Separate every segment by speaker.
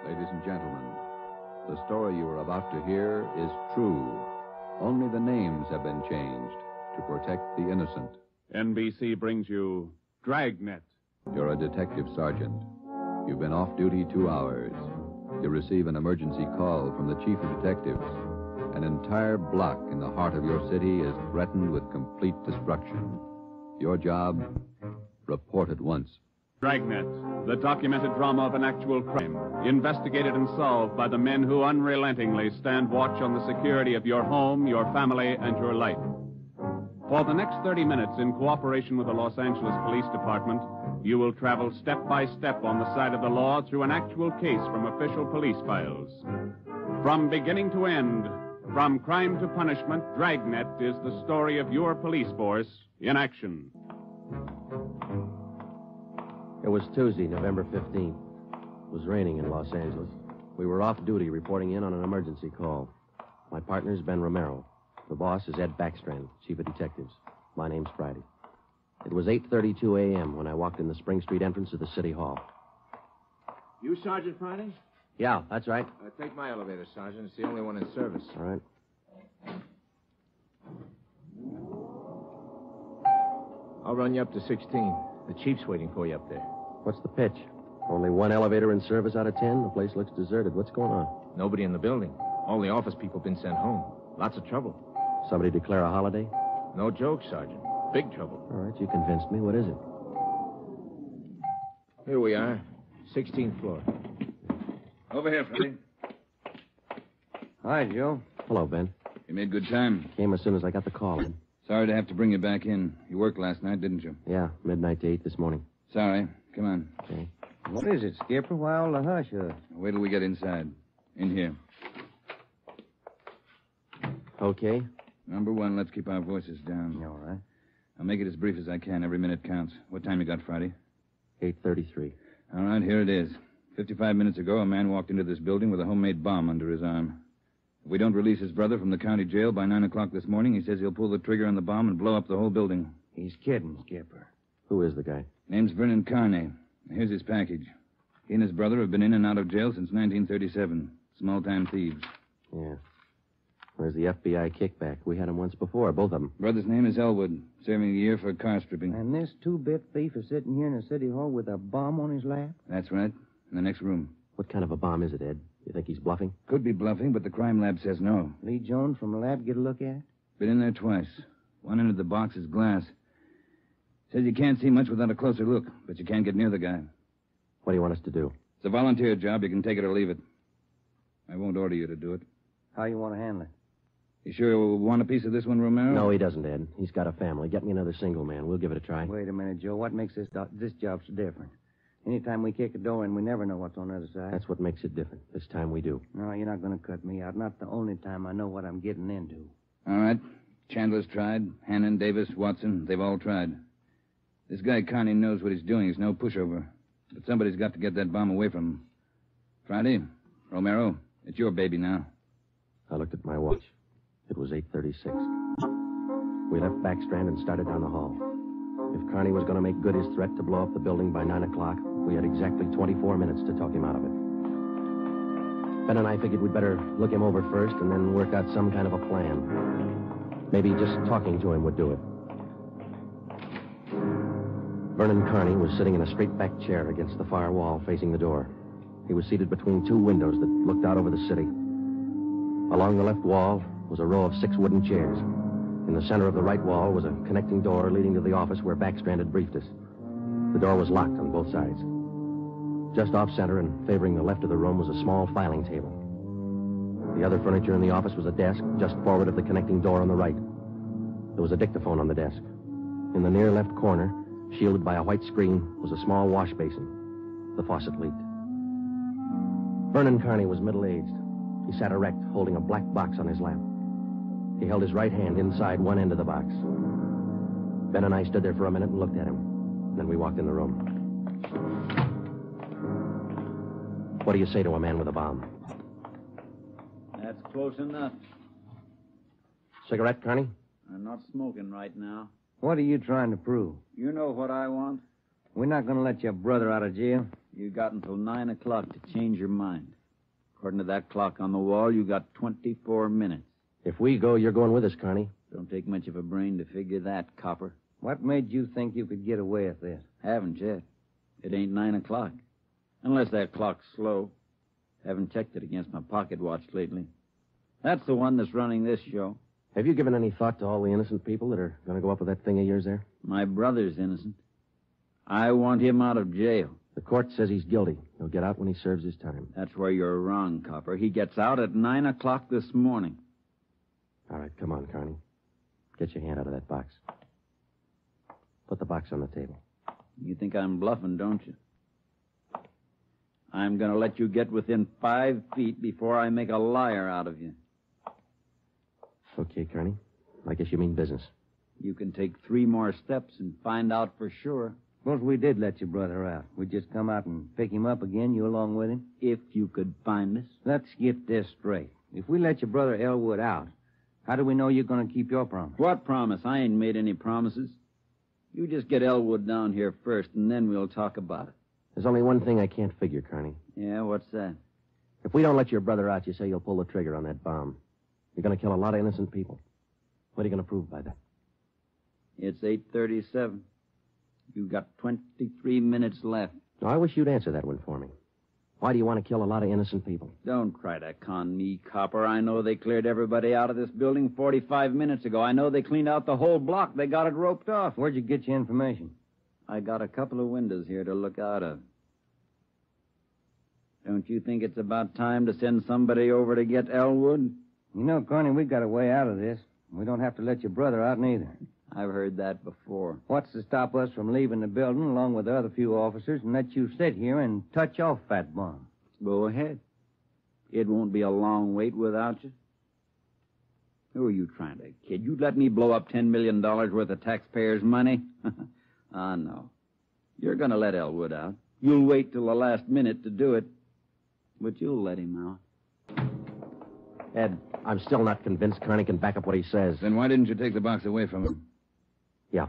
Speaker 1: Ladies and gentlemen, the story you are about to hear is true. Only the names have been changed to protect the innocent.
Speaker 2: NBC brings you Dragnet.
Speaker 1: You're a detective sergeant. You've been off duty 2 hours. You receive an emergency call from the chief of detectives. An entire block in the heart of your city is threatened with complete destruction. Your job? Report at once.
Speaker 2: Dragnet, the documented drama of an actual crime, investigated and solved by the men who unrelentingly stand watch on the security of your home, your family, and your life. For the next 30 minutes, in cooperation with the Los Angeles Police Department, you will travel step by step on the side of the law through an actual case from official police files. From beginning to end, from crime to punishment, Dragnet is the story of your police force in action.
Speaker 3: It was Tuesday, November 15th. It was raining in Los Angeles. We were off duty reporting in on an emergency call. My partner's Ben Romero. The boss is Ed Backstrand, chief of detectives. My name's Friday. It was 8:32 a.m. when I walked in the Spring Street entrance of the City Hall.
Speaker 4: You Sergeant Friday?
Speaker 3: Yeah, that's right.
Speaker 4: Take my elevator, Sergeant. It's the only one in service.
Speaker 3: All right.
Speaker 4: I'll run you up to 16. The chief's waiting for you up there.
Speaker 3: What's the pitch? Only one elevator in service out of 10? The place looks deserted. What's going on?
Speaker 4: Nobody in the building. All the office people been sent home. Lots of trouble.
Speaker 3: Somebody declare a holiday?
Speaker 4: No joke, Sergeant. Big trouble.
Speaker 3: All right, you convinced me. What is it?
Speaker 4: Here we are. 16th floor.
Speaker 5: Over here, Freddie.
Speaker 3: Hi, Joe. Hello, Ben.
Speaker 5: You made good time.
Speaker 3: Came as soon as I got the call.
Speaker 5: Sorry to have to bring you back in. You worked last night, didn't you?
Speaker 3: Yeah, midnight to 8 this morning.
Speaker 5: Sorry. Come on.
Speaker 3: Okay.
Speaker 6: What is it, Skipper? Why all the hush?
Speaker 5: Wait till we get inside. In here.
Speaker 3: Okay.
Speaker 5: Number one, let's keep our voices down.
Speaker 6: All right.
Speaker 5: I'll make it as brief as I can. Every minute counts. What time you got, Friday?
Speaker 3: 8:33.
Speaker 5: All right, here it is. 55 minutes ago, a man walked into this building with a homemade bomb under his arm. If we don't release his brother from the county jail by 9 o'clock this morning, he says he'll pull the trigger on the bomb and blow up the whole building.
Speaker 6: He's kidding, Skipper.
Speaker 3: Who is the guy?
Speaker 5: Name's Vernon Carney. Here's his package. He and his brother have been in and out of jail since 1937. Small-time thieves.
Speaker 3: Yeah. Where's the FBI kickback? We had him once before, both of them.
Speaker 5: Brother's name is Elwood, serving a year for car stripping.
Speaker 6: And this two-bit thief is sitting here in the city hall with a bomb on his lap?
Speaker 5: That's right. In the next room.
Speaker 3: What kind of a bomb is it, Ed? You think he's bluffing?
Speaker 5: Could be bluffing, but the crime lab says no.
Speaker 6: Lee Jones from the lab get a look at it?
Speaker 5: Been in there twice. One end of the box is glass. Says you can't see much without a closer look, but you can't get near the guy.
Speaker 3: What do you want us to do?
Speaker 5: It's a volunteer job. You can take it or leave it. I won't order you to do it.
Speaker 6: How you want to handle it?
Speaker 5: You sure you want a piece of this one, Romero?
Speaker 3: No, he doesn't, Ed. He's got a family. Get me another single man. We'll give it a try.
Speaker 6: Wait a minute, Joe. What makes this job so different? Anytime we kick a door in, we never know what's on the other side.
Speaker 3: That's what makes it different. This time we do.
Speaker 6: No, you're not going to cut me out. Not the only time I know what I'm getting into.
Speaker 5: All right. Chandler's tried. Hannon, Davis, Watson, they've all tried. This guy Carney knows what he's doing. He's no pushover. But somebody's got to get that bomb away from him. Friday, Romero, it's your baby now.
Speaker 3: I looked at my watch. It was 8:36. We left Backstrand and started down the hall. If Carney was going to make good his threat to blow up the building by 9 o'clock, we had exactly 24 minutes to talk him out of it. Ben and I figured we'd better look him over first and then work out some kind of a plan. Maybe just talking to him would do it. Vernon Carney was sitting in a straight-back chair against the far wall facing the door. He was seated between two windows that looked out over the city. Along the left wall was a row of 6 wooden chairs. In the center of the right wall was a connecting door leading to the office where Backstrand had briefed us. The door was locked on both sides. Just off-center and favoring the left of the room was a small filing table. The other furniture in the office was a desk just forward of the connecting door on the right. There was a dictaphone on the desk. In the near left corner, shielded by a white screen, was a small wash basin. The faucet leaked. Vernon Carney was middle-aged. He sat erect, holding a black box on his lap. He held his right hand inside one end of the box. Ben and I stood there for a minute and looked at him. Then we walked in the room. What do you say to a man with a bomb?
Speaker 7: That's close enough.
Speaker 3: Cigarette, Carney?
Speaker 7: I'm not smoking right now.
Speaker 6: What are you trying to prove?
Speaker 7: You know what I want?
Speaker 6: We're not going to let your brother out of jail.
Speaker 7: You got until 9 o'clock to change your mind. According to that clock on the wall, you got 24 minutes.
Speaker 3: If we go, you're going with us, Carney.
Speaker 7: Don't take much of a brain to figure that, Copper.
Speaker 6: What made you think you could get away with this?
Speaker 7: Haven't yet. It ain't 9 o'clock. Unless that clock's slow. Haven't checked it against my pocket watch lately. That's the one that's running this show.
Speaker 3: Have you given any thought to all the innocent people that are going to go up with that thing of yours there?
Speaker 7: My brother's innocent. I want him out of jail.
Speaker 3: The court says he's guilty. He'll get out when he serves his time.
Speaker 7: That's where you're wrong, Copper. He gets out at 9 o'clock this morning.
Speaker 3: All right, come on, Carney. Get your hand out of that box. Put the box on the table.
Speaker 7: You think I'm bluffing, don't you? I'm going to let you get within 5 feet before I make a liar out of you.
Speaker 3: Okay, Carney. I guess you mean business.
Speaker 7: You can take 3 more steps and find out for sure.
Speaker 6: Suppose we did let your brother out. We'd just come out and pick him up again, you along with him?
Speaker 7: If you could find us.
Speaker 6: Let's get this straight. If we let your brother Elwood out, how do we know you're going to keep your promise?
Speaker 7: What promise? I ain't made any promises. You just get Elwood down here first, and then we'll talk about it.
Speaker 3: There's only one thing I can't figure, Carney.
Speaker 7: Yeah, what's that?
Speaker 3: If we don't let your brother out, you say you'll pull the trigger on that bomb. You're going to kill a lot of innocent people. What are you going to prove by that?
Speaker 7: It's 8:37. You've got 23 minutes left.
Speaker 3: Now, I wish you'd answer that one for me. Why do you want to kill a lot of innocent people?
Speaker 7: Don't try to con me, Copper. I know they cleared everybody out of this building 45 minutes ago. I know they cleaned out the whole block. They got it roped off.
Speaker 6: Where'd you get your information?
Speaker 7: I got a couple of windows here to look out of. Don't you think it's about time to send somebody over to get Elwood?
Speaker 6: You know, Carney, we've got a way out of this. We don't have to let your brother out neither.
Speaker 7: I've heard that before.
Speaker 6: What's to stop us from leaving the building along with the other few officers and let you sit here and touch off that bomb?
Speaker 7: Go ahead. It won't be a long wait without you. Who are you trying to kid? You'd let me blow up $10 million worth of taxpayers' money? No. You're going to let Elwood out. You'll wait till the last minute to do it, but you'll let him out.
Speaker 3: Ed, I'm still not convinced Carney can back up what he says.
Speaker 5: Then why didn't you take the box away from him?
Speaker 3: Yeah.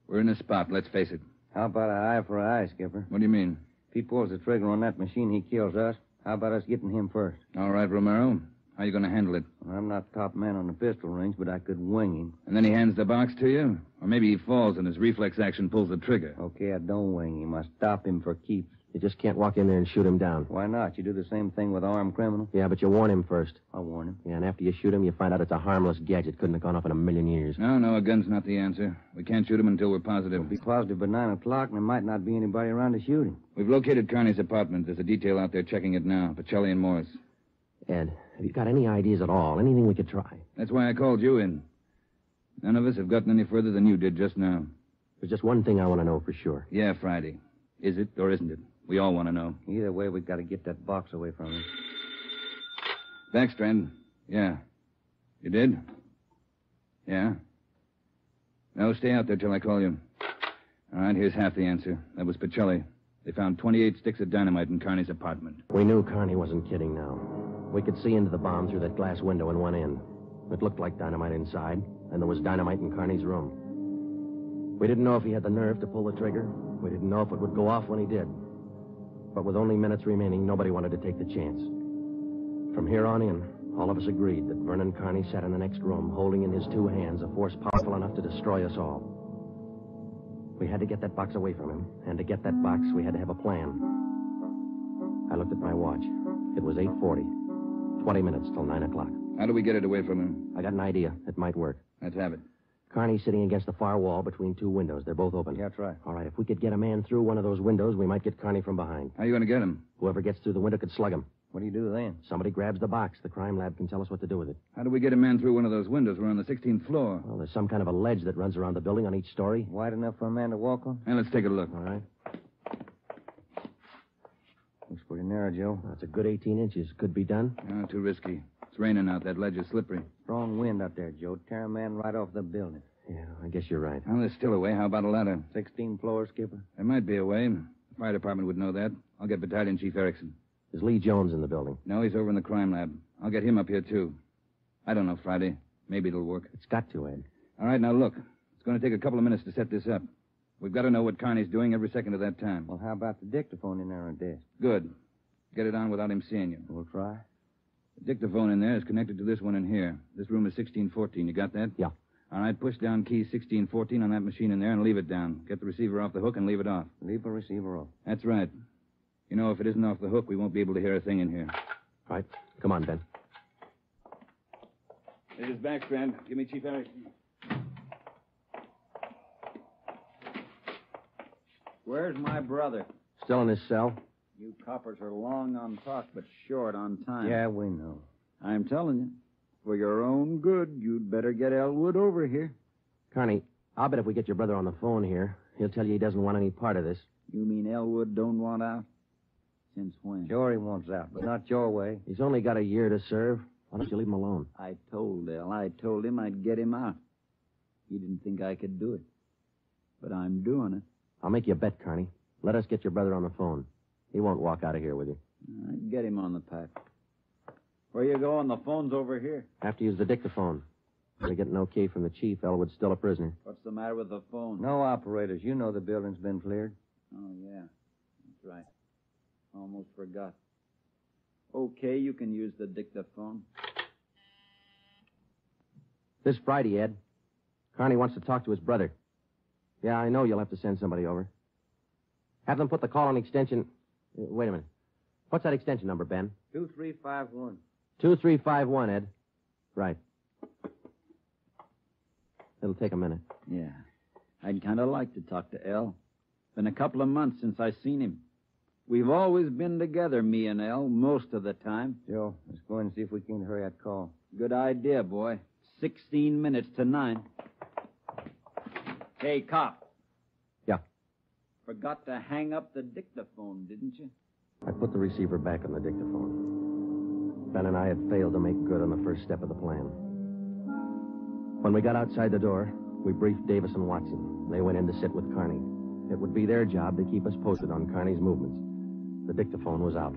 Speaker 5: We're in a spot, let's face it.
Speaker 6: How about an eye for an eye, Skipper?
Speaker 5: What do you mean?
Speaker 6: If he pulls the trigger on that machine, he kills us. How about us getting him first?
Speaker 5: All right, Romero. How are you going to handle it?
Speaker 6: Well, I'm not top man on the pistol range, but I could wing him.
Speaker 5: And then he hands the box to you? Or maybe he falls and his reflex action pulls the trigger.
Speaker 6: Okay, I don't wing him. I stop him for keeps.
Speaker 3: You just can't walk in there and shoot him down.
Speaker 6: Why not? You do the same thing with an armed criminal.
Speaker 3: Yeah, but you warn him first.
Speaker 6: I'll warn him.
Speaker 3: Yeah, and after you shoot him, you find out it's a harmless gadget. Couldn't have gone off in a million years.
Speaker 5: No, a gun's not the answer. We can't shoot him until we're positive.
Speaker 6: We'll be positive by 9 o'clock, and there might not be anybody around to shoot him.
Speaker 5: We've located Carney's apartment. There's a detail out there checking it now. Pacelli and Morris.
Speaker 3: Ed, have you got any ideas at all? Anything we could try?
Speaker 5: That's why I called you in. None of us have gotten any further than you did just now.
Speaker 3: There's just one thing I want to know for sure.
Speaker 5: Yeah, Friday. Is it or isn't it? We all want to know.
Speaker 6: Either way, we've got to get that box away from him.
Speaker 5: Backstrand. Yeah. You did? Yeah? No, stay out there till I call you. All right, here's half the answer. That was Pacelli. They found 28 sticks of dynamite in Carney's apartment.
Speaker 3: We knew Carney wasn't kidding now. We could see into the bomb through that glass window in one end. It looked like dynamite inside, and there was dynamite in Carney's room. We didn't know if he had the nerve to pull the trigger. We didn't know if it would go off when he did. But with only minutes remaining, nobody wanted to take the chance. From here on in, all of us agreed that Vernon Carney sat in the next room, holding in his 2 hands a force powerful enough to destroy us all. We had to get that box away from him, and to get that box, we had to have a plan. I looked at my watch. It was 8:40. 20 minutes till 9 o'clock.
Speaker 5: How do we get it away from him?
Speaker 3: I got an idea. It might work.
Speaker 5: Let's have it.
Speaker 3: Carney's sitting against the far wall between 2 windows. They're both open.
Speaker 6: Yeah, that's right.
Speaker 3: All right, if we could get a man through one of those windows, we might get Carney from behind.
Speaker 5: How are you going to get him?
Speaker 3: Whoever gets through the window could slug him.
Speaker 6: What do you do then?
Speaker 3: Somebody grabs the box. The crime lab can tell us what to do with it.
Speaker 5: How do we get a man through one of those windows? We're on the 16th floor.
Speaker 3: Well, there's some kind of a ledge that runs around the building on each story.
Speaker 6: Wide enough for a man to walk on?
Speaker 5: Now, let's take a look.
Speaker 3: All right.
Speaker 6: Looks pretty narrow, Joe.
Speaker 3: That's a good 18 inches. Could be done.
Speaker 5: No, too risky. It's raining out. That ledge is slippery.
Speaker 6: Strong wind out there, Joe. Tear a man right off the building.
Speaker 3: Yeah, I guess you're right.
Speaker 5: Well, there's still a way. How about a ladder?
Speaker 6: 16 floors, Skipper.
Speaker 5: There might be a way. The fire department would know that. I'll get Battalion Chief Erickson.
Speaker 3: Is Lee Jones in the building?
Speaker 5: No, he's over in the crime lab. I'll get him up here, too. I don't know, Friday. Maybe it'll work.
Speaker 3: It's got to, Ed.
Speaker 5: All right, now look. It's going to take a couple of minutes to set this up. We've got to know what Carney's doing every second of that time.
Speaker 6: Well, how about the dictaphone in there on the desk?
Speaker 5: Good. Get it on without him seeing you.
Speaker 6: We'll try.
Speaker 5: The dictaphone in there is connected to this one in here. This room is 1614. You got that?
Speaker 3: Yeah.
Speaker 5: All right, push down key 1614 on that machine in there and leave it down. Get the receiver off the hook and leave it off.
Speaker 6: Leave the receiver off.
Speaker 5: That's right. You know, if it isn't off the hook, we won't be able to hear a thing in here.
Speaker 3: All right. Come on, Ben.
Speaker 5: It is Backstrand. Give me Chief Erickson.
Speaker 7: Where's my brother?
Speaker 3: Still in his cell?
Speaker 7: You coppers are long on talk, but short on time.
Speaker 6: Yeah, we know.
Speaker 7: I'm telling you, for your own good, you'd better get Elwood over here.
Speaker 3: Carney, I'll bet if we get your brother on the phone here, he'll tell you he doesn't want any part of this.
Speaker 7: You mean Elwood don't want out? Since when?
Speaker 6: Sure he wants out, but not your way.
Speaker 3: He's only got a year to serve. Why don't you leave him alone?
Speaker 7: I told him I'd get him out. He didn't think I could do it. But I'm doing it.
Speaker 3: I'll make you a bet, Carney. Let us get your brother on the phone. He won't walk out of here with you.
Speaker 7: I'd get him on the pack. Where you going? The phone's over here.
Speaker 3: Have to use the dictaphone. If we get an okay from the chief, Elwood's still a prisoner.
Speaker 7: What's the matter with the phone?
Speaker 6: No operators. You know the building's been cleared.
Speaker 7: Oh, yeah. That's right. Almost forgot. Okay, you can use the dictaphone.
Speaker 3: This Friday, Ed. Carney wants to talk to his brother. Yeah, I know you'll have to send somebody over. Have them put the call on extension... wait a minute. What's that extension number, Ben?
Speaker 6: 2351.
Speaker 3: 2351, Ed. Right. It'll take a minute.
Speaker 7: Yeah. I'd kind of like to talk to El. Been a couple of months since I seen him. We've always been together, me and El, most of the time.
Speaker 6: Joe, let's go in and see if we can hurry that call.
Speaker 7: Good idea, boy. 16 minutes to 9. Hey, cop.
Speaker 3: Yeah.
Speaker 7: Forgot to hang up the dictaphone, didn't you?
Speaker 3: I put the receiver back on the dictaphone. Ben and I had failed to make good on the first step of the plan. When we got outside the door, we briefed Davis and Watson. They went in to sit with Carney. It would be their job to keep us posted on Carney's movements. The dictaphone was out.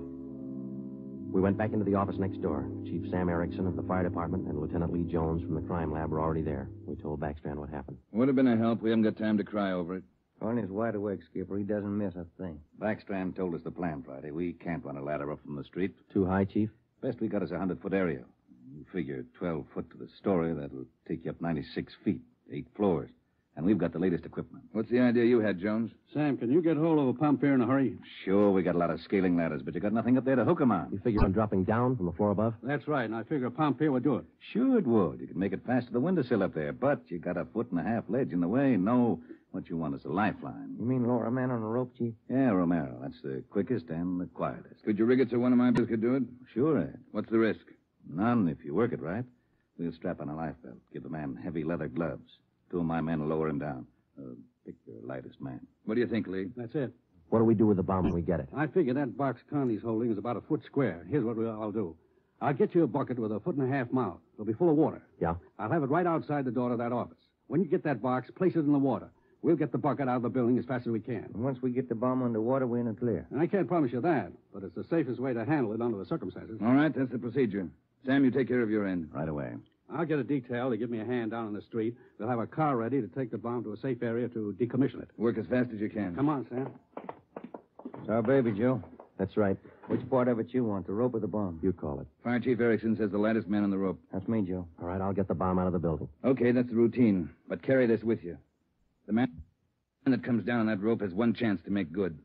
Speaker 3: We went back into the office next door. Chief Sam Erickson of the fire department and Lieutenant Lee Jones from the crime lab were already there. We told Backstrand what happened.
Speaker 5: Would have been a help. We haven't got time to cry over it.
Speaker 6: Carney's wide awake, Skipper. He doesn't miss a thing.
Speaker 8: Backstrand told us the plan Friday. We can't run a ladder up from the street.
Speaker 3: Too high, Chief?
Speaker 8: Best we got is a 100-foot area. You figure 12 foot to the story, that'll take you up 96 feet, 8 floors. And we've got the latest equipment.
Speaker 5: What's the idea you had, Jones?
Speaker 2: Sam, can you get hold of a pump here in a hurry?
Speaker 8: Sure, we got a lot of scaling ladders, but you got nothing up there to hook 'em on.
Speaker 3: You figure on dropping down from the floor above?
Speaker 2: That's right, and I figure a pump here would do it.
Speaker 8: Sure it would. You could make it fast to the windowsill up there, but you got a 1.5 foot ledge in the way. No, what you want is a lifeline.
Speaker 6: You mean lower a man on a rope, Chief?
Speaker 8: Yeah, Romero. That's the quickest and the quietest.
Speaker 5: Could you rig it so one of my boys could do it?
Speaker 8: Sure, Ed.
Speaker 5: What's the risk?
Speaker 8: None if you work it right. We'll strap on a life belt. Give the man heavy leather gloves. 2 of my men will lower him down. Pick your lightest man.
Speaker 5: What do you think, Lee?
Speaker 2: That's it.
Speaker 3: What do we do with the bomb when we get it?
Speaker 2: I figure that box Connie's holding is about a foot square. Here's what I'll do. I'll get you a bucket with a 1.5 foot mouth. It'll be full of water.
Speaker 3: Yeah?
Speaker 2: I'll have it right outside the door to that office. When you get that box, place it in the water. We'll get the bucket out of the building as fast as we can.
Speaker 6: And once we get the bomb underwater, we're in the clear.
Speaker 2: And I can't promise you that, but it's the safest way to handle it under the circumstances.
Speaker 5: All right, that's the procedure. Sam, you take care of your end.
Speaker 8: Right away.
Speaker 2: I'll get a detail to give me a hand down on the street. They'll have a car ready to take the bomb to a safe area to decommission it.
Speaker 5: Work as fast as you can.
Speaker 2: Come on, Sam.
Speaker 6: It's our baby, Joe.
Speaker 3: That's right.
Speaker 6: Which part of it you want, the rope or the bomb?
Speaker 3: You call it.
Speaker 5: Fire Chief Erickson says the lightest man on the rope.
Speaker 6: That's me, Joe.
Speaker 3: All right, I'll get the bomb out of the building.
Speaker 5: Okay, that's the routine. But carry this with you. The man that comes down on that rope has one chance to make good.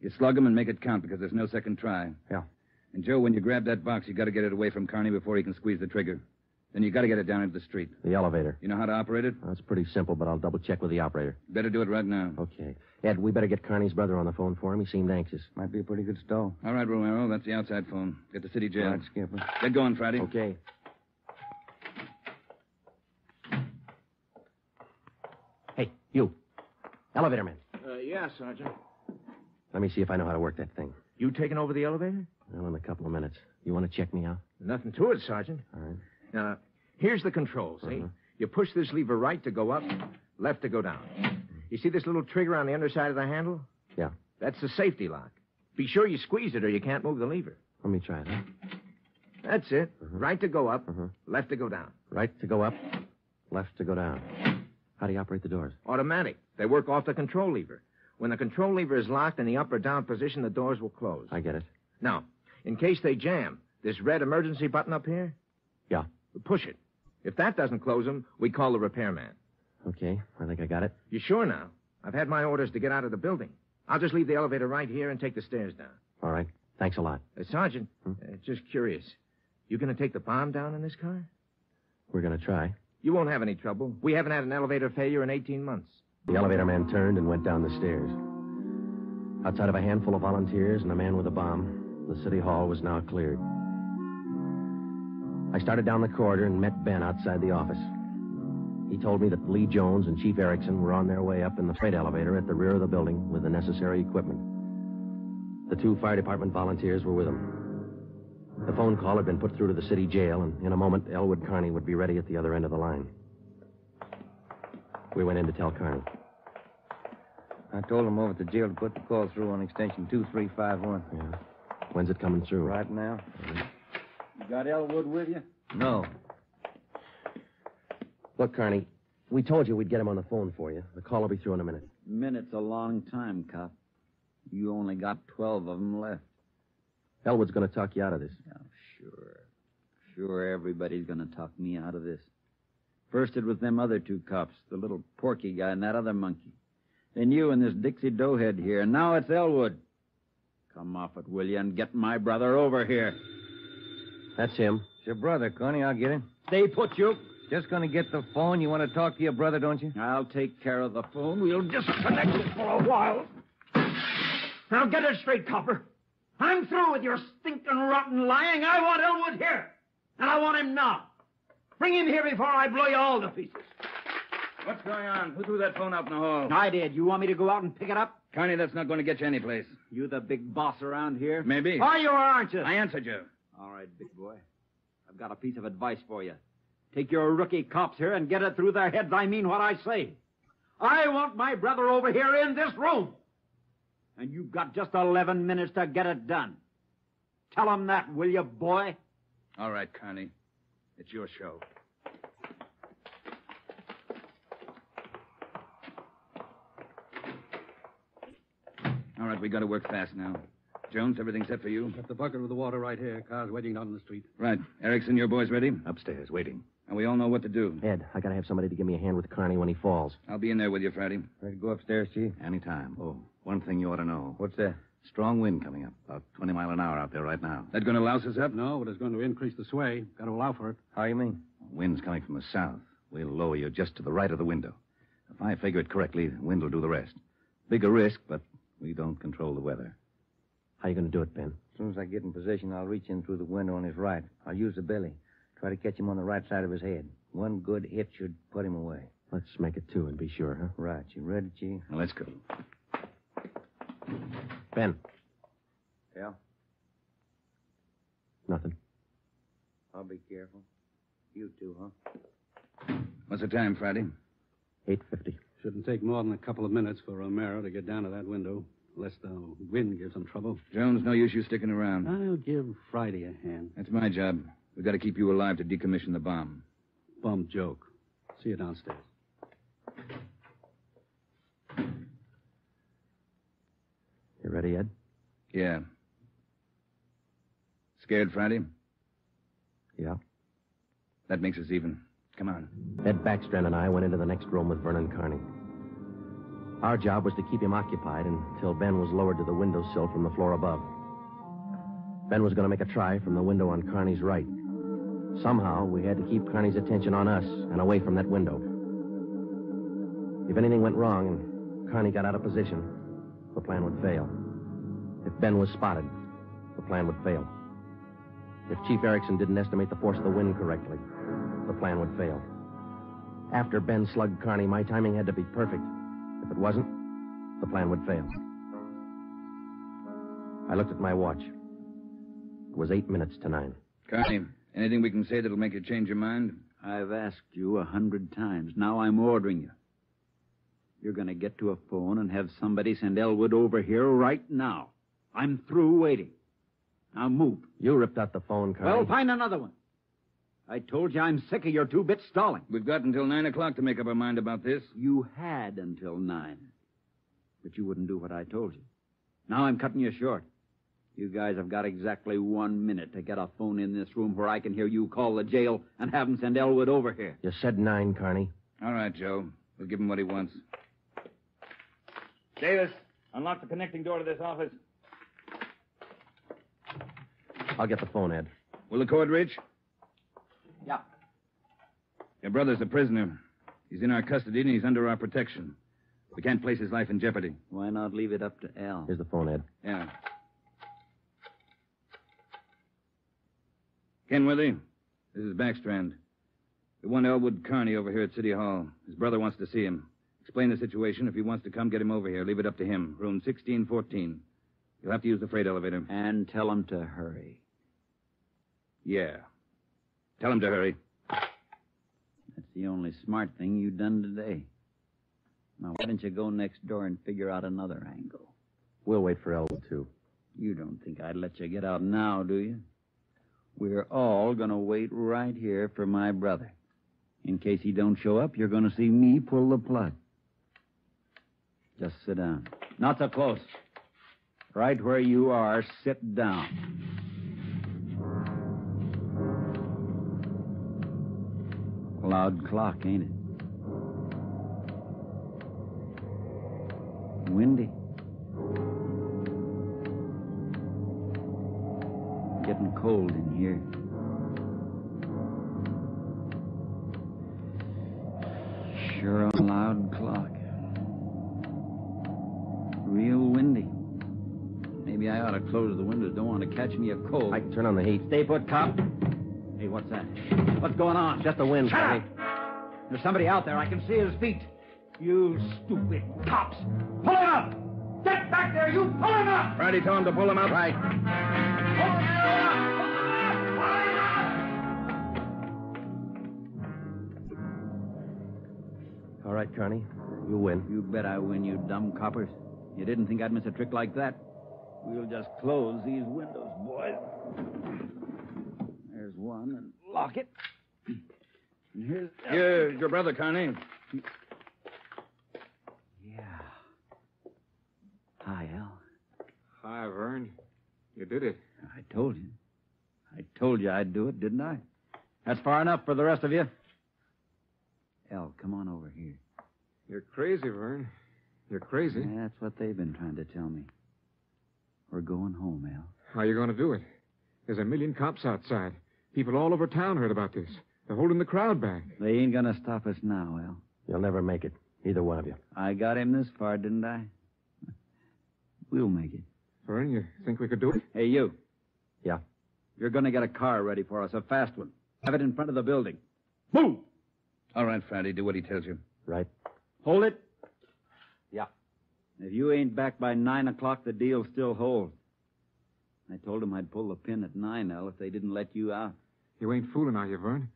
Speaker 5: You slug him and make it count because there's no second try.
Speaker 3: Yeah.
Speaker 5: And, Joe, when you grab that box, you got to get it away from Carney before he can squeeze the trigger. Then you got to get it down into the street.
Speaker 3: The elevator.
Speaker 5: You know how to operate it?
Speaker 3: That's pretty simple, but I'll double-check with the operator.
Speaker 5: Better do it right now.
Speaker 3: Okay. Ed, we better get Carney's brother on the phone for him. He seemed anxious.
Speaker 6: Might be a pretty good stall.
Speaker 5: All right, Romero. That's the outside phone. Get the city jail.
Speaker 6: All right, Skipper.
Speaker 5: Get going, Friday.
Speaker 3: Okay. Hey, you. Elevator man.
Speaker 4: Yeah, Sergeant.
Speaker 3: Let me see if I know how to work that thing.
Speaker 4: You taking over the elevator?
Speaker 3: Well, in a couple of minutes. You want to check me out?
Speaker 4: Nothing to it, Sergeant.
Speaker 3: All right.
Speaker 4: Now, here's the controls, see? You push this lever right to go up, left to go down. You see this little trigger on the underside of the handle?
Speaker 3: Yeah.
Speaker 4: That's the safety lock. Be sure you squeeze it or you can't move the lever.
Speaker 3: Let me try that.
Speaker 4: That's it. Right to go up, left to go down.
Speaker 3: Right to go up, left to go down. How do you operate the doors?
Speaker 4: Automatic. They work off the control lever. When the control lever is locked in the up or down position, the doors will close.
Speaker 3: I get it.
Speaker 4: Now, in case they jam, this red emergency button up here?
Speaker 3: Yeah.
Speaker 4: Push it. If that doesn't close them, we call the repairman.
Speaker 3: Okay, I think I got it.
Speaker 4: You sure now? I've had my orders to get out of the building. I'll just leave the elevator right here and take the stairs down.
Speaker 3: All right. Thanks a lot.
Speaker 4: Sergeant, just curious. You going to take the bomb down in this car?
Speaker 3: We're going to try.
Speaker 4: You won't have any trouble. We haven't had an elevator failure in 18 months.
Speaker 3: The elevator man turned and went down the stairs. Outside of a handful of volunteers and a man with a bomb, the city hall was now cleared. I started down the corridor and met Ben outside the office. He told me that Lee Jones and Chief Erickson were on their way up in the freight elevator at the rear of the building with the necessary equipment. The 2 fire department volunteers were with them. The phone call had been put through to the city jail, and in a moment, Elwood Carney would be ready at the other end of the line. We went in to tell Carney.
Speaker 6: I told him over at the jail to put the call through on extension 2351.
Speaker 3: Yeah. When's it coming through?
Speaker 6: Right now.
Speaker 7: You got Elwood with you?
Speaker 6: No.
Speaker 3: Look, Carney, we told you we'd get him on the phone for you. The call will be through in a minute.
Speaker 7: Minute's a long time, cop. You only got 12 of them left.
Speaker 3: Elwood's going to talk you out of this.
Speaker 7: Oh, sure. Sure, everybody's going to talk me out of this. First it was them other 2 cops, the little Porky guy and that other monkey. Then you and this Dixie Doughhead here, and now it's Elwood. Come off it, will you, and get my brother over here.
Speaker 3: That's him.
Speaker 6: It's your brother, Connie. I'll get him.
Speaker 7: Stay put, you.
Speaker 6: Just going to get the phone. You want to talk to your brother, don't you?
Speaker 7: I'll take care of the phone. We'll disconnect it for a while. Now get it straight, copper. I'm through with your stinking, rotten lying. I want Elwood here. And I want him now. Bring him here before I blow you all to pieces.
Speaker 5: What's going on? Who threw that phone out in the hall?
Speaker 7: I did. You want me to go out and pick it up?
Speaker 5: Carney, that's not going to get you anyplace.
Speaker 7: You the big boss around here?
Speaker 5: Maybe.
Speaker 7: Are you or aren't you?
Speaker 5: I answered you.
Speaker 7: All right, big boy. I've got a piece of advice for you. Take your rookie cops here and get it through their heads. I mean what I say. I want my brother over here in this room. And you've got just 11 minutes to get it done. Tell him that, will you, boy?
Speaker 5: All right, Carney. It's your show. All right, we got to work fast now. Jones, everything set for you?
Speaker 9: Got the bucket with the water right here. Car's waiting out in the street.
Speaker 5: Right. Erickson, your boys ready?
Speaker 8: Upstairs, waiting.
Speaker 5: And we all know what to do.
Speaker 3: Ed, I got to have somebody to give me a hand with Carney when he falls.
Speaker 5: I'll be in there with you, Friday.
Speaker 6: Ready to go upstairs, Chief?
Speaker 8: Anytime. Oh, one thing you ought to know.
Speaker 6: What's that?
Speaker 8: Strong wind coming up. About 20 miles an hour out there right now.
Speaker 5: That going to louse us up?
Speaker 9: No, but it's going to increase the sway. Got to allow for it.
Speaker 6: How you mean?
Speaker 8: Wind's coming from the south. We'll lower you just to the right of the window. If I figure it correctly, the wind will do the rest. Bigger risk, but we don't control the weather.
Speaker 3: How you going to do it, Ben?
Speaker 6: As soon as I get in position, I'll reach in through the window on his right. I'll use the belly. Try to catch him on the right side of his head. One good hit should put him away.
Speaker 3: Let's make it 2 and be sure, huh?
Speaker 6: Right. You ready, Chief?
Speaker 8: Now, let's go.
Speaker 3: Ben.
Speaker 6: Yeah?
Speaker 3: Nothing.
Speaker 6: I'll be careful. You too, huh?
Speaker 5: What's the time, Friday?
Speaker 3: 8:50.
Speaker 9: Shouldn't take more than a couple of minutes for Romero to get down to that window, unless the wind gives him trouble.
Speaker 5: Jones, no use you sticking around.
Speaker 9: I'll give Friday a hand.
Speaker 5: That's my job. We've got to keep you alive to decommission the bomb.
Speaker 9: Bum joke. See you downstairs.
Speaker 3: You ready, Ed?
Speaker 5: Yeah. Scared, Friday?
Speaker 3: Yeah.
Speaker 5: That makes us even. Come on.
Speaker 3: Ed Backstrand and I went into the next room with Vernon Carney. Our job was to keep him occupied until Ben was lowered to the windowsill from the floor above. Ben was going to make a try from the window on Carney's right. Somehow, we had to keep Carney's attention on us and away from that window. If anything went wrong and Carney got out of position, the plan would fail. If Ben was spotted, the plan would fail. If Chief Erickson didn't estimate the force of the wind correctly, the plan would fail. After Ben slugged Carney, my timing had to be perfect. If it wasn't, the plan would fail. I looked at my watch. It was 8 minutes to 9.
Speaker 5: Carney, anything we can say that'll make you change your mind?
Speaker 7: I've asked you 100 times. Now I'm ordering you. You're going to get to a phone and have somebody send Elwood over here right now. I'm through waiting. Now move.
Speaker 3: You ripped out the phone, Carney.
Speaker 7: Well, find another one. I told you I'm sick of your two-bit stalling.
Speaker 5: We've got until 9 o'clock to make up our mind about this.
Speaker 7: You had until 9. But you wouldn't do what I told you. Now I'm cutting you short. You guys have got exactly 1 minute to get a phone in this room where I can hear you call the jail and have them send Elwood over here.
Speaker 3: You said 9, Carney.
Speaker 5: All right, Joe. We'll give him what he wants. Davis, unlock the connecting door to this office.
Speaker 3: I'll get the phone, Ed.
Speaker 5: Will the cord reach?
Speaker 7: Yeah.
Speaker 5: Your brother's a prisoner. He's in our custody and he's under our protection. We can't place his life in jeopardy.
Speaker 7: Why not leave it up to Al?
Speaker 3: Here's the phone, Ed.
Speaker 5: Yeah. Kenworthy, this is Backstrand. We want Elwood Carney over here at City Hall. His brother wants to see him. Explain the situation. If he wants to come, get him over here. Leave it up to him. Room 1614. You'll have to use the freight elevator.
Speaker 7: And tell him to hurry.
Speaker 5: Yeah. Tell him to hurry.
Speaker 7: That's the only smart thing you've done today. Now, why don't you go next door and figure out another angle?
Speaker 3: We'll wait for Elwood, too.
Speaker 7: You don't think I'd let you get out now, do you? We're all going to wait right here for my brother. In case he don't show up, you're going to see me pull the plug. Just sit down. Not so close. Right where you are, sit down. Loud clock, ain't it? Windy. Getting cold in here. Sure a loud clock. Real windy. Maybe I ought to close the windows. Don't want to catch me a cold.
Speaker 3: I can turn on the heat.
Speaker 7: Stay put, cop. Hey, what's that? What's going on?
Speaker 3: Just the wind,
Speaker 7: Shut
Speaker 3: Carney.
Speaker 7: up! There's somebody out there. I can see his feet. You stupid cops. Pull him up! Get back there, you! Pull him up!
Speaker 5: Friday, tell him to pull him up.
Speaker 3: Right.
Speaker 7: Pull him up!
Speaker 3: All right, Carney. You win.
Speaker 7: You bet I win, you dumb coppers. You didn't think I'd miss a trick like that? We'll just close these windows, boys. There's one, and lock it. And here's...
Speaker 5: Here's your brother, Carney.
Speaker 7: Yeah. Hi, Al.
Speaker 4: Hi, Vern. You did it.
Speaker 7: I told you. I told you I'd do it, didn't I? That's far enough for the rest of you. Al, come on over here.
Speaker 4: You're crazy, Vern. You're crazy.
Speaker 7: That's what they've been trying to tell me. We're going home, Al.
Speaker 4: How are you going to do it? There's a million cops outside. People all over town heard about this. They're holding the crowd back.
Speaker 7: They ain't gonna stop us now, Al.
Speaker 3: You'll never make it. Either one of you.
Speaker 7: I got him this far, didn't I? We'll make it.
Speaker 4: Vern, you think we could do it?
Speaker 7: Hey, you.
Speaker 3: Yeah.
Speaker 7: You're gonna get a car ready for us, a fast one. Have it in front of the building. Move!
Speaker 5: All right, Friday, do what he tells you.
Speaker 3: Right.
Speaker 7: Hold it.
Speaker 3: Yeah.
Speaker 7: If you ain't back by 9 o'clock, the deal still holds. I told him I'd pull the pin at 9, Al, if they didn't let you out.
Speaker 4: You ain't fooling, are you, Vern?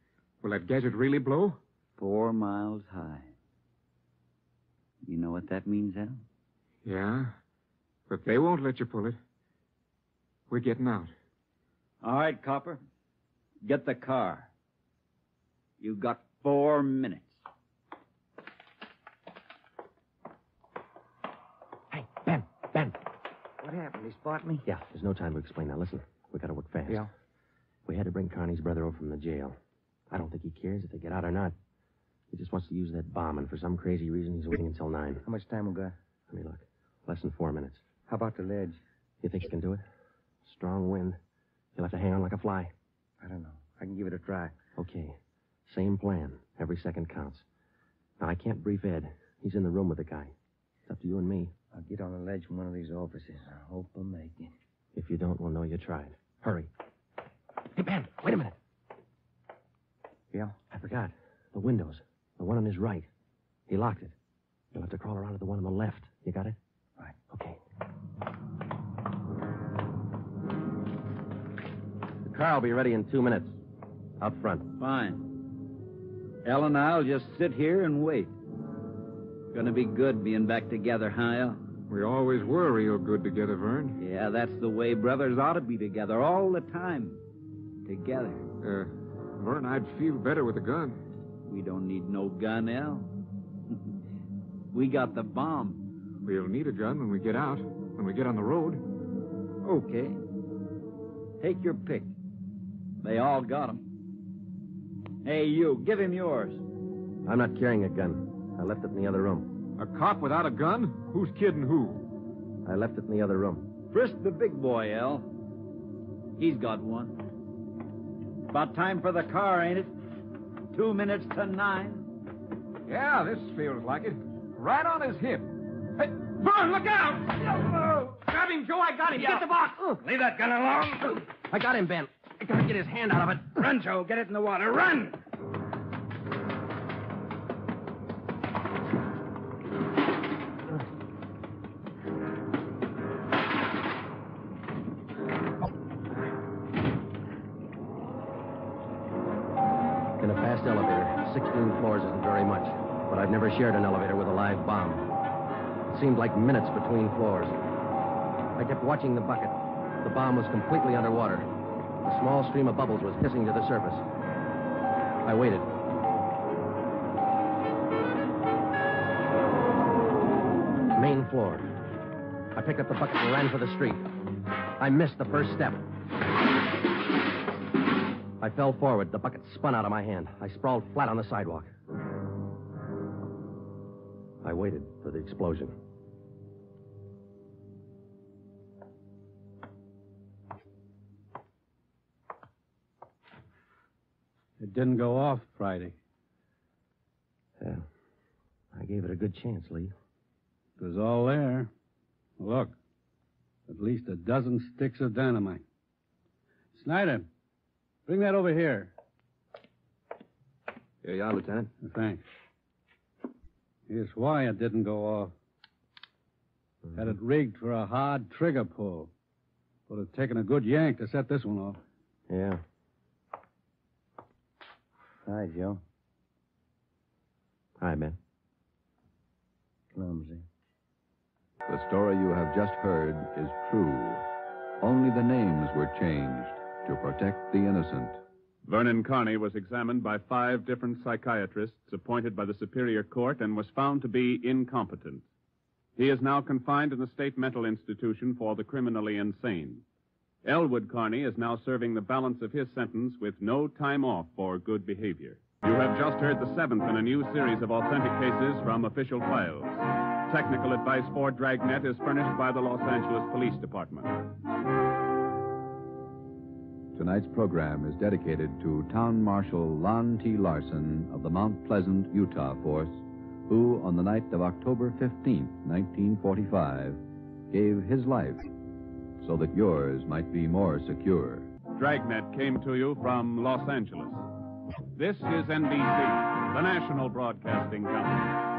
Speaker 4: Will that gadget really blow?
Speaker 7: 4 miles high. You know what that means, Al?
Speaker 4: Yeah, but they won't let you pull it. We're getting out.
Speaker 7: All right, Copper. Get the car. You got 4 minutes.
Speaker 3: Hey, Ben.
Speaker 6: What happened? He spot me?
Speaker 3: Yeah, there's no time to explain. Now, listen. We got to work fast.
Speaker 6: Yeah.
Speaker 3: We had to bring Carney's brother over from the jail. I don't think he cares if they get out or not. He just wants to use that bomb, and for some crazy reason, he's waiting until 9.
Speaker 6: How much time we got?
Speaker 3: Let me look. Less than 4 minutes.
Speaker 6: How about the ledge?
Speaker 3: You think you can do it? Strong wind. You'll have to hang on like a fly.
Speaker 6: I don't know. I can give it a try.
Speaker 3: Okay. Same plan. Every second counts. Now, I can't brief Ed. He's in the room with the guy. It's up to you and me.
Speaker 6: I'll get on the ledge from one of these offices. I hope I make it.
Speaker 3: If you don't, we'll know you tried. Hurry. Hey, Ben, wait a minute.
Speaker 6: Yeah?
Speaker 3: I forgot. The windows. The one on his right. He locked it. You'll have to crawl around to the one on the left. You got it?
Speaker 6: Right.
Speaker 3: Okay. The car will be ready in 2 minutes. Out front.
Speaker 7: Fine. Al and I'll just sit here and wait. Gonna be good being back together, huh, Al?
Speaker 4: We always were real good together, Vern.
Speaker 7: Yeah, that's the way brothers ought to be together all the time. Together.
Speaker 10: Vernon, I'd feel better with a gun.
Speaker 7: We don't need no gun, El. We got the bomb.
Speaker 10: We'll need a gun when we get out, when we get on the road.
Speaker 7: Okay. Take your pick. They all got 'em. Hey, you, give him yours.
Speaker 3: I'm not carrying a gun. I left it in the other room.
Speaker 10: A cop without a gun? Who's kidding who?
Speaker 3: I left it in the other room.
Speaker 7: Frisk the big boy, El. He's got one. About time for the car, ain't it? 2 minutes to 9.
Speaker 10: Yeah, this feels like it. Right on his hip. Hey, Vern, look out! Grab him, Joe. I got him. Get the box.
Speaker 6: Leave that gun alone.
Speaker 3: I got him, Ben. I gotta get his hand out of it.
Speaker 6: Run, Joe. Get it in the water. Run!
Speaker 3: In a fast elevator, 16 floors isn't very much, but I've never shared an elevator with a live bomb. It seemed like minutes between floors. I kept watching the bucket. The bomb was completely underwater. A small stream of bubbles was hissing to the surface. I waited. Main floor. I picked up the bucket and ran for the street. I missed the first step. I fell forward. The bucket spun out of my hand. I sprawled flat on the sidewalk. I waited for the explosion.
Speaker 9: It didn't go off Friday.
Speaker 3: Yeah. I gave it a good chance, Lee.
Speaker 9: It was all there. Look, at least a dozen sticks of dynamite. Snyder, bring that over here.
Speaker 3: Here you are, Lieutenant.
Speaker 9: Thanks. Here's why it didn't go off. Had it rigged for a hard trigger pull. Would have taken a good yank to set this one off.
Speaker 3: Yeah.
Speaker 6: Hi, Joe.
Speaker 3: Hi, Ben.
Speaker 6: Clumsy.
Speaker 1: The story you have just heard is true. Only the names were changed to protect the innocent.
Speaker 2: Vernon Carney was examined by 5 different psychiatrists appointed by the Superior Court and was found to be incompetent. He is now confined in the state mental institution for the criminally insane. Elwood Carney is now serving the balance of his sentence with no time off for good behavior. You have just heard the 7th in a new series of authentic cases from official files. Technical advice for Dragnet is furnished by the Los Angeles Police Department.
Speaker 1: Tonight's program is dedicated to Town Marshal Lon T. Larson of the Mount Pleasant, Utah Force, who, on the night of October 15th, 1945, gave his life so that yours might be more secure.
Speaker 2: Dragnet came to you from Los Angeles. This is NBC, the national broadcasting company.